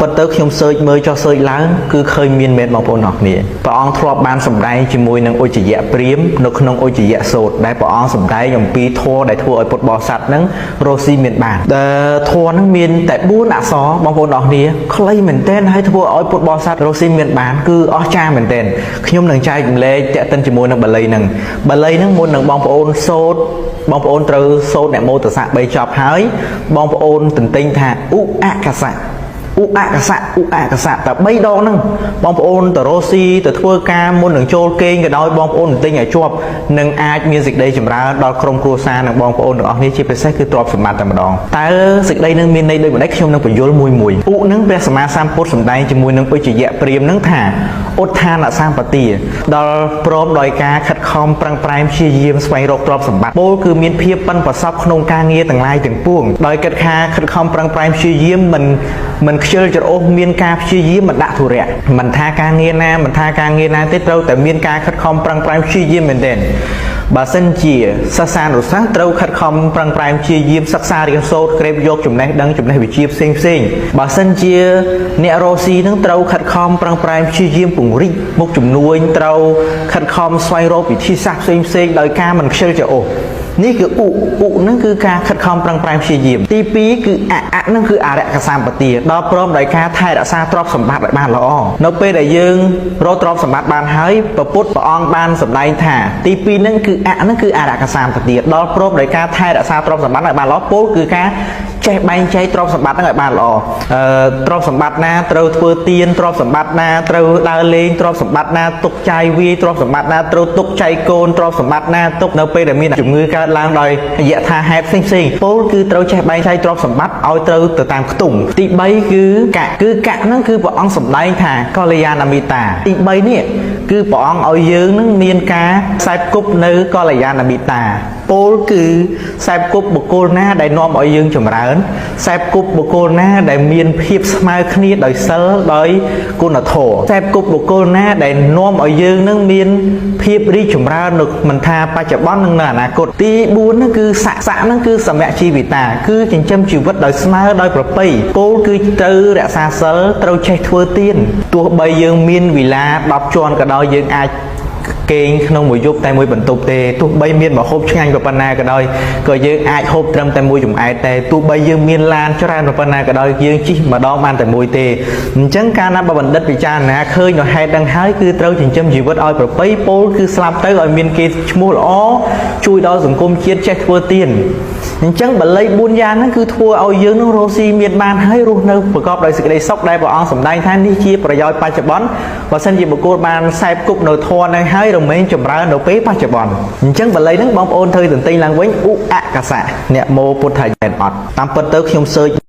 ប៉ុន្តែខ្ញុំសើចមើលចុះសើចឡើងគឺឃើញមានមែនបងប្អូនអរគ្នាព្រះអង្គធ្លាប់បានសម្ដែងជាមួយនឹងឧច្ចយៈព្រាហ្មណ៍នៅក្នុងឧច្ចយៈសូត្រដែលព្រះអង្គសម្ដែងអំពីធម៌ដែលធ្វើឲ្យពុទ្ធបរិស័ទនឹងរស់ស៊ីមានបានធម៌នឹងមានតែ4អក្សរបងប្អូនអរគ្នាខ្លីមែនទែនហើយធ្វើឲ្យពុទ្ធបរិស័ទរស់ស៊ីមានបានគឺអស្ចារ្យមែនទែនខ្ញុំនឹងចែករំលែកតេតិនជាមួយនឹងបាលីនឹងមុននឹងបងប្អូនសូត្របងប្អូនត្រូវសូត្រនមោតសៈ3ចប់ហើយបងប្អូនទន្ទិញថាឧអកសៈឧអកសៈតែ3ដងហ្នឹងបងប្អូនទៅរស់ស៊ីទៅធ្វើការមុននឹងចូលគេងក៏ដោយបងប្អូនទិញឲ្យជាប់នឹងអាចមានសេចក្តីចម្រើនដល់ក្រុមគ្រួសារនិងបងប្អូនទាំងអស់គ្នាជាពិសេសគឺទ្រព្យសម្បត្តិតែម្ដងតើសេចក្តីនឹងមានន័យដូចម្ដេចខ្ញុំនឹងបញ្យល់មួយឧនឹងព្រះសម្មាសម្ពុទ្ធសម្ដែងជាមួយនឹងឧច្ចយៈព្រាហ្មណ៍នឹងថាឧទ្ធានសម្បទាដល់ព្រមដោយការខិតខំប្រឹងប្រែងព្យាយាមស្វែងរកទ្រព្យសម្បត្តិពោលគឺមានភាពប៉ិនប្រសប់ក្នុងការងារទាំងឡាយទាំងពួងដោយកិច្ចការខិតខំប្រឹងប្រែងព្យាយាមមិនខ្ជិលច្រអូសមានការព្យាយាមមិនដាក់ធុរៈមិនថាការងារណាទេត្រូវតែមានការខិតខំប្រឹងប្រែងព្យាយាមមែនទែនបើសិនជាសិស្សានុសិស្សត្រូវខិតខំប្រឹងប្រែងព្យាយាមសិក្សារៀនសូត្រក្រេបយកចំណេះដឹងចំណេះវិជ្ជាផ្សេងបើសិនជាអ្នករស់ស៊ីនឹងត្រូវខិតខំប្រឹងប្រែងព្យាយាមពង្រីកមុខជំនួញត្រូវខិតខំស្វែងរកវិធីសាស្ត្រផ្សេងដោយការមិនខ្ជិលច្រអូសនេះគឺឧហ្នឹងគឺការខិតខំប្រឹងប្រែងព្យាយាមទី2គឺអហ្នឹងគឺអរិយសម្បទាដល់ព្រមដោយការថែរក្សាទ្រព្យសម្បត្តិឲ្យបានល្អនៅពេលដែលយើងរកទ្រព្យសម្បត្តិបានហើយព្រះពុទ្ធព្រះអង្គបានសម្ដែងថាទី2ហ្នឹងគឺហ្នឹងគឺអរិយសម្បទាដល់ព្រមដោយការថែរក្សាទ្រព្យសម្បត្តិឲ្យបានល្អពោលគឺការចេះបែងចែកទ្រព្យសម្បត្តិហ្នឹងឲ្យបានល្អទ្រព្យសម្បត្តិណាត្រូវធ្វើទានទ្រព្យសម្បត្តិណាត្រូវដើរលេងទ្រព្យសម្បត្តិណាទុកចាយវាយទ្រព្យសម្បត្តិណាត្រូវទុកចៃកូនទ្រព្យសម្បត្តិណាទុកនៅពេលដែលមានជំងឺកើតឡើងដោយរយៈថាហេតុផ្សេងពោលគឺត្រូវចេះបែងចែកទ្រព្យសម្បត្តិឲ្យត្រូវទៅតាមខ្ទង់ទី3គឺកហ្នឹងគឺព្រះអង្គសម្ដែងថាកល្យាណមិត្តាទី3នេះគឺព្រះអង្គឲ្យយើងនឹងមានការខ្សែគប់នៅកល្យាណមិត្តាពោលគឺខ្សែគប់បុគ្គលណាដែលនាំឲ្យយើងចម្រើនខ្សែគប់បុគ្គលណាដែលមានភាពស្មើគ្នាដោយសិលដោយគុណធម៌ខ្សែគប់បុគ្គលណាដែលនាំឲ្យយើងនឹងមានភាពរីកចម្រើននៅមិនថាបច្ចុប្បន្ននិងនៅអនាគតទី4ហ្នឹងគឺស័ក្តិហ្នឹងគឺសមជីវិតាគឺចិញ្ចឹមជីវិតដោយស្មើដោយប្រពៃពោលគឺត្រូវរក្សាសិលត្រូវចេះធ្វើទានទោះបីយើងមានវិឡា10ជាន់ក៏ដោយយើងអាចគេងក្នុងមួយយប់តែមួយបន្ទប់ទេទោះបីមានម្ហូបឆ្ងាញ់ប៉ុណ្ណាក៏ដោយក៏យើងអាចហូបត្រឹមតែមួយចំអែតតែទោះបីយើងមានឡានច្រើនប៉ុណ្ណាក៏ដោយយើងជិះម្ដងបានតែមួយទេអញ្ចឹងកាលណាបណ្ឌិតពិចារណាឃើញនៅហេតុដឹងហើយគឺត្រូវចិញ្ចឹមជីវិតឲ្យប្រពៃពោលគឺស្លាប់ទៅឲ្យមានគេឈ្មោះល្អជួយដល់សង្គមជាតិចេះធ្វើទានអញ្ចឹងបល័យ4យ៉ាងហ្នឹងគឺធ្វើឲ្យយើងនឹងរស់ស៊ីមានបានហើយរស់នៅប្រកបដោយសេចក្តីសុខដែលព្រះអង្គសម្ដែងថានេះជាប្រយោជន៍បច្ចុប្បន្នបើសិនជាបុគ្គលបានខ្សែគប់នៅធម៌ហ្នឹងហើយរមែងចម្រើននៅពេលបច្ចុប្បន្នអញ្ចឹងបល័យហ្នឹងបងប្អូនត្រូវទន្ទិញឡើងវិញឧអកសៈអ្នកមោពុទ្ធយេនអត់តាមពិតទៅខ្ញុំសើច